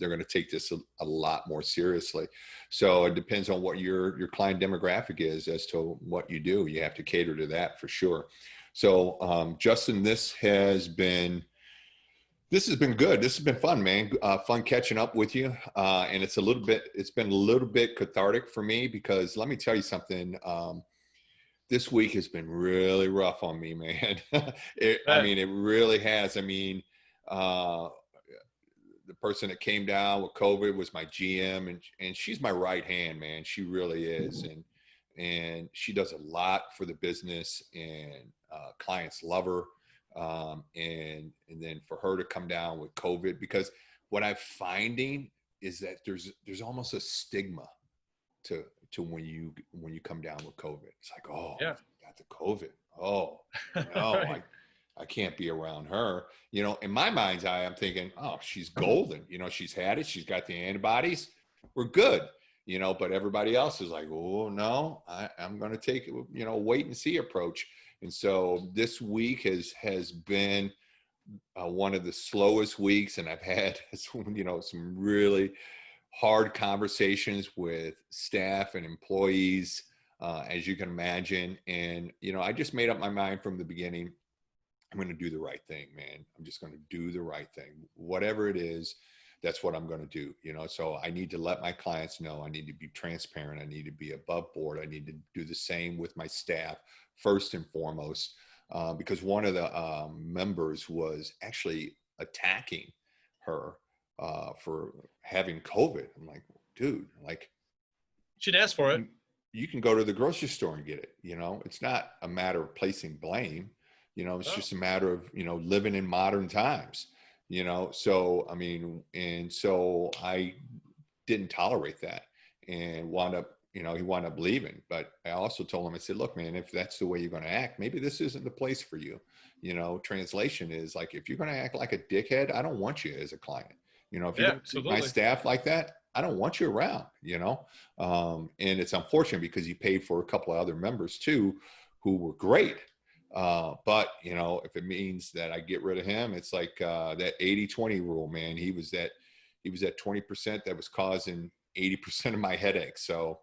they're going to take this a lot more seriously. So it depends on what your client demographic is as to what you do. You have to cater to that for sure. So Justin, this has been good. This has been fun, man. Fun catching up with you. And it's been a little bit cathartic for me, because let me tell you something. This week has been really rough on me, man. It really has. The person that came down with COVID was my GM, and she's my right hand, man. She really is. And she does a lot for the business, and clients love her. And then for her to come down with COVID, because what I'm finding is that there's almost a stigma to when you come down with COVID. It's like, oh, yeah, got the COVID. Oh, no, right. I can't be around her. In my mind's eye, I'm thinking, oh, she's golden. She's had it. She's got the antibodies. We're good. but everybody else is like, oh no, I'm going to take, wait and see approach. And so this week has been one of the slowest weeks, and I've had, some really hard conversations with staff and employees, as you can imagine. And, I just made up my mind from the beginning. I'm going to do the right thing, man. I'm just going to do the right thing. Whatever it is, that's what I'm going to do. So I need to let my clients know. I need to be transparent. I need to be above board. I need to do the same with my staff first and foremost, because one of the members was actually attacking her for having COVID. I'm like, dude, like, She didn't ask for it. You can go to the grocery store and get it. It's not a matter of placing blame. It's just a matter of, living in modern times, so, I mean, and so I didn't tolerate that and he wound up leaving. But I also told him, I said, look, man, if that's the way you're going to act, maybe this isn't the place for you. Translation is like, if you're going to act like a dickhead, I don't want you as a client. If you don't treat my staff like that, I don't want you around, and it's unfortunate because he paid for a couple of other members too, who were great. But if it means that I get rid of him, it's like that 80-20 rule, man. He was that 20% that was causing 80% of my headaches. So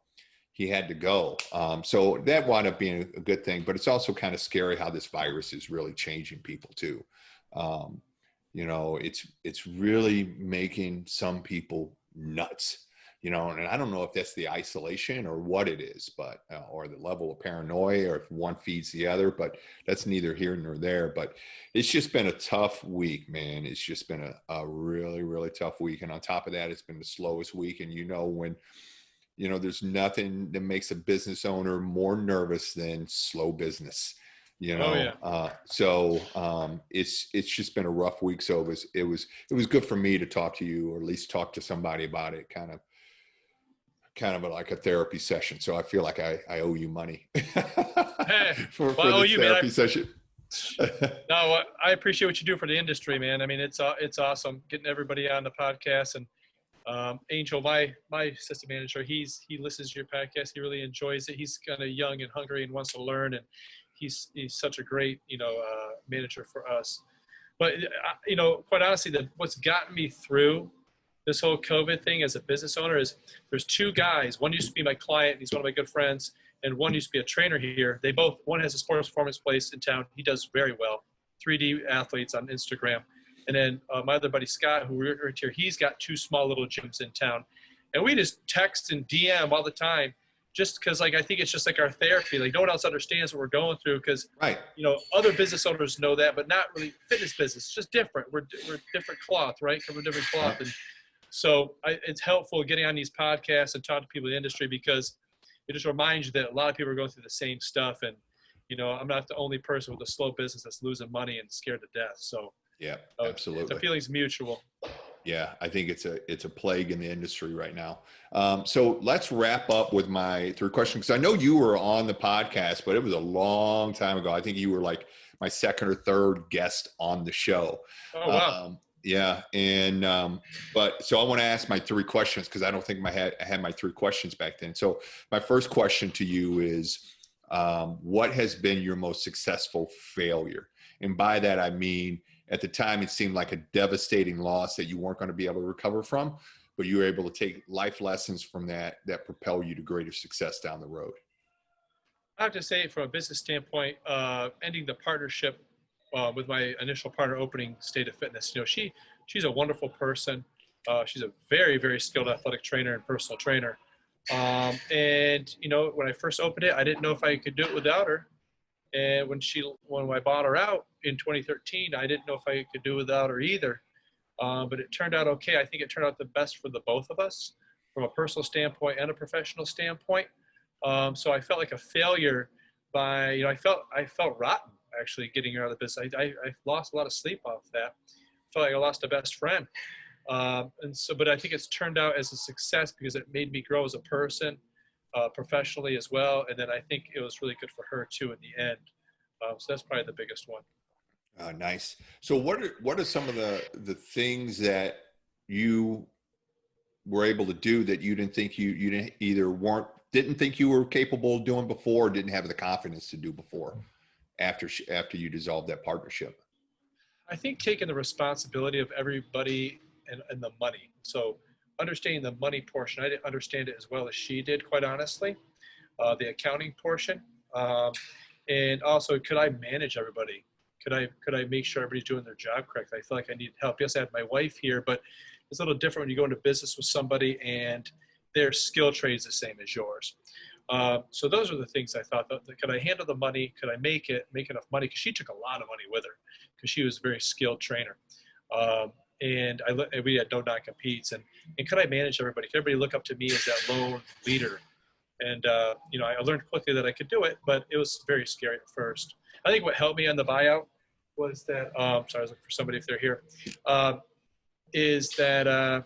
he had to go. So that wound up being a good thing, but it's also kind of scary how this virus is really changing people too. It's really making some people nuts. And I don't know if that's the isolation or what it is, but, or the level of paranoia, or if one feeds the other, but that's neither here nor there. But it's just been a tough week, man. It's just been a really, really tough week. And on top of that, it's been the slowest week. And when, there's nothing that makes a business owner more nervous than slow business, so it's just been a rough week. So it was good for me to talk to you, or at least talk to somebody about it, kind of like a therapy session. So I feel like I owe you money for the therapy session. No, I appreciate what you do for the industry, man. I mean, it's awesome getting everybody on the podcast. And Angel, my assistant manager, he listens to your podcast. He really enjoys it. He's kind of young and hungry and wants to learn, and he's such a great manager for us. But quite honestly, what's gotten me through this whole COVID thing as a business owner is there's two guys. One used to be my client, and he's one of my good friends, and one used to be a trainer here. One has a sports performance place in town. He does very well, 3D athletes on Instagram. And then my other buddy, Scott, who we're right here, he's got two small little gyms in town. And we just text and DM all the time, just because, like, I think it's just like our therapy. Like, no one else understands what we're going through, because, right. Other business owners know that, but not really fitness business. It's just different. We're different cloth, right? From a different cloth. And so it's helpful getting on these podcasts and talking to people in the industry, because it just reminds you that a lot of people are going through the same stuff. And, I'm not the only person with a slow business that's losing money and scared to death. So yeah, absolutely. The feeling's mutual. Yeah, I think it's a plague in the industry right now. So let's wrap up with my 3 questions, because I know you were on the podcast, but it was a long time ago. I think you were like my second or third guest on the show. Oh, wow. Yeah. And, but so I want to ask my 3 questions, because I don't think I had my 3 questions back then. So my first question to you is, what has been your most successful failure? And by that, I mean, at the time, it seemed like a devastating loss that you weren't going to be able to recover from, but you were able to take life lessons from that propel you to greater success down the road. I have to say, from a business standpoint, ending the partnership with my initial partner opening State of Fitness, she's a wonderful person. She's a very, very skilled athletic trainer and personal trainer. And, when I first opened it, I didn't know if I could do it without her. And when I bought her out in 2013, I didn't know if I could do it without her either. But it turned out okay. I think it turned out the best for the both of us, from a personal standpoint and a professional standpoint. So I felt like a failure I felt rotten actually getting her out of the business. I lost a lot of sleep off that. I felt like I lost a best friend. But I think it's turned out as a success because it made me grow as a person, professionally as well. And then I think it was really good for her too in the end. So that's probably the biggest one. Nice. So what are some of the things that you were able to do that you didn't think you didn't either didn't think you were capable of doing before, or didn't have the confidence to do before after you dissolved that partnership? I think taking the responsibility of everybody and the money. So understanding the money portion, I didn't understand it as well as she did, quite honestly. The accounting portion, and also could I manage everybody? Could I make sure everybody's doing their job correctly? I feel like I need help. Yes, I have my wife here, but it's a little different when you go into business with somebody and their skill trade is the same as yours. So those are the things I thought. Could I handle the money? Could I make enough money? Because she took a lot of money with her, because she was a very skilled trainer. And we had no non-competes. And could I manage everybody? Could everybody look up to me as that lone leader? And, I learned quickly that I could do it, but it was very scary at first. I think what helped me on the buyout was that, sorry, I was looking for somebody if they're here, is that I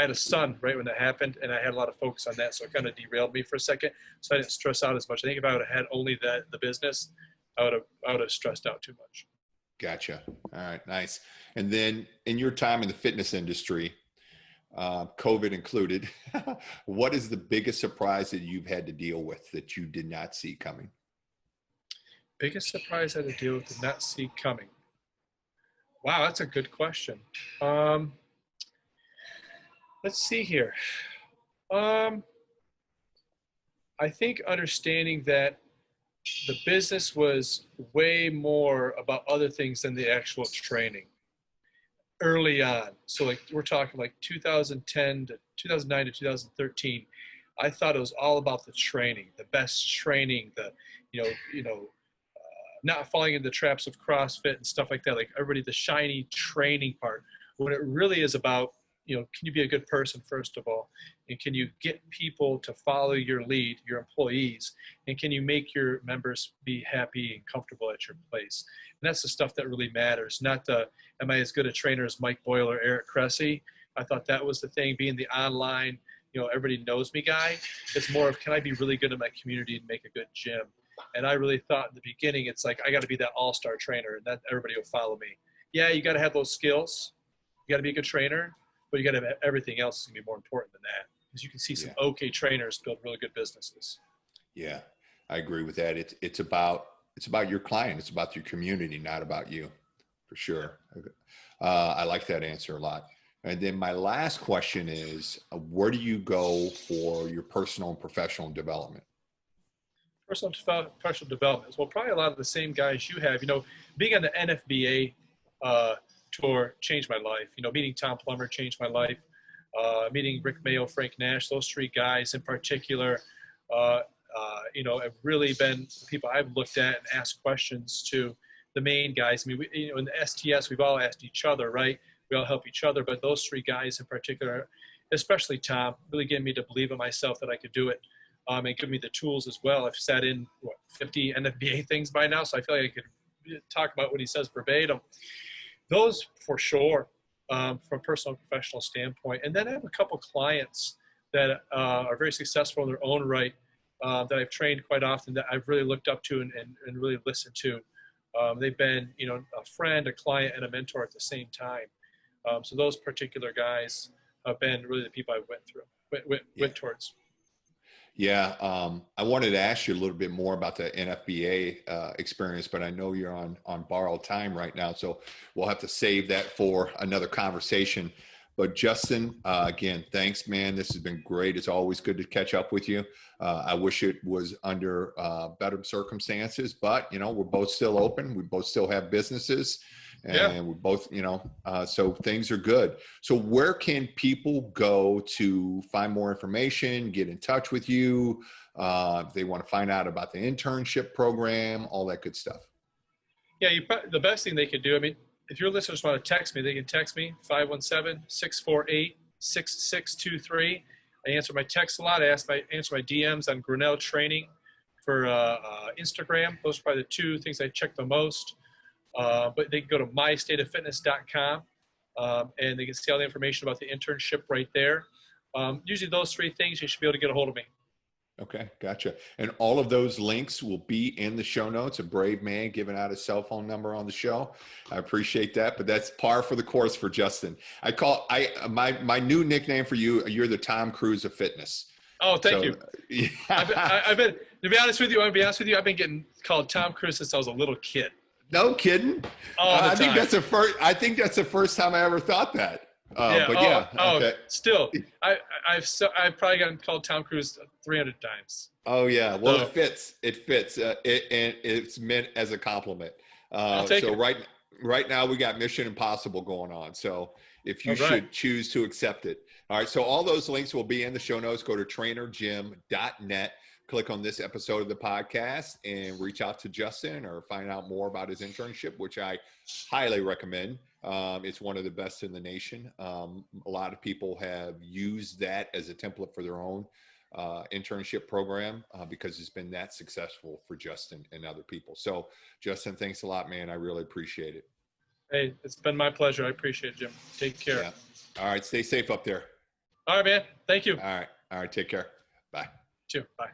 had a son right when that happened, and I had a lot of focus on that, so it kind of derailed me for a second. So I didn't stress out as much. I think if I would have had only the business, I would have stressed out too much. Gotcha. All right, nice. And then in your time in the fitness industry, COVID included, what is the biggest surprise that you've had to deal with that you did not see coming? Biggest surprise I had to deal with did not see coming. Wow, that's a good question. Let's see here. I think understanding that the business was way more about other things than the actual training early on. So like we're talking like 2010 to 2009 to 2013. I thought it was all about the training, the best training, the, not falling into the traps of CrossFit and stuff like that. Like everybody, the shiny training part, when it really is about, can you be a good person, first of all? And can you get people to follow your lead, your employees? And can you make your members be happy and comfortable at your place? And that's the stuff that really matters, not the, am I as good a trainer as Mike Boyle or Eric Cressy? I thought that was the thing, being the online, everybody knows me guy. It's more of, can I be really good in my community and make a good gym? And I really thought in the beginning, it's like, I got to be that all-star trainer and that everybody will follow me. Yeah, you got to have those skills. You got to be a good trainer, but you got to have everything else is going to be more important than that. Because you can see some okay trainers build really good businesses. Yeah, I agree with that. It's about your client. It's about your community, not about you, for sure. I like that answer a lot. And then my last question is, where do you go for your personal and professional development? Personal professional development. Well, probably a lot of the same guys you have. Being on the NFBA tour changed my life. Meeting Tom Plummer changed my life. Meeting Rick Mayo, Frank Nash, those three guys in particular, have really been the people I've looked at and asked questions to. The main guys. I mean, in the STS, we've all asked each other, right? We all help each other, but those three guys in particular, especially Tom, really getting me to believe in myself that I could do it, and give me the tools as well. I've sat in 50 NFBA things by now, so I feel like I could talk about what he says verbatim. Those for sure, from a personal and professional standpoint. And then I have a couple clients that are very successful in their own right, that I've trained quite often, that I've really looked up to and really listened to. They've been, a friend, a client, and a mentor at the same time. So those particular guys have been really the people I went towards. Yeah, I wanted to ask you a little bit more about the NFBA experience, but I know you're on borrowed time right now, so we'll have to save that for another conversation. But Justin, again, thanks, man. This has been great. It's always good to catch up with you. I wish it was under better circumstances, but we're both still open. We both still have businesses. And we both, so things are good. So where can people go to find more information, get in touch with you? If they want to find out about the internship program, all that good stuff. Yeah, the best thing they could do, I mean, if your listeners want to text me, they can text me, 517-648-6623. I answer my texts a lot. I answer my DMs on Grinnell Training for Instagram. Those are probably the two things I check the most. But they can go to mystateoffitness.com, and they can see all the information about the internship right there. Usually those three things, you should be able to get a hold of me. Okay, gotcha. And all of those links will be in the show notes. A brave man giving out his cell phone number on the show. I appreciate that, but that's par for the course for Justin. My new nickname for you. You're the Tom Cruise of fitness. Oh, thank So, you. yeah. I've been, to be honest with you, I've been getting called Tom Cruise since I was a little kid. No kidding. All the time. I think that's the first time I ever thought that. Yeah. But yeah. Okay. Still, I've probably gotten called Tom Cruise 300 times. Oh yeah. Well, So, it fits. It fits. And it's meant as a compliment. I'll take So it. right now we got Mission Impossible going on. So if you All right. should choose to accept it. All right. So all those links will be in the show notes. Go to trainerjim.net. Click on this episode of the podcast and reach out to Justin or find out more about his internship, which I highly recommend. It's one of the best in the nation. A lot of people have used that as a template for their own internship program because it's been that successful for Justin and other people. So Justin, thanks a lot, man. I really appreciate it. Hey, it's been my pleasure. I appreciate it, Jim. Take care. Yeah. All right. Stay safe up there. All right, man. Thank you. All right. Take care. Bye. You too. Bye.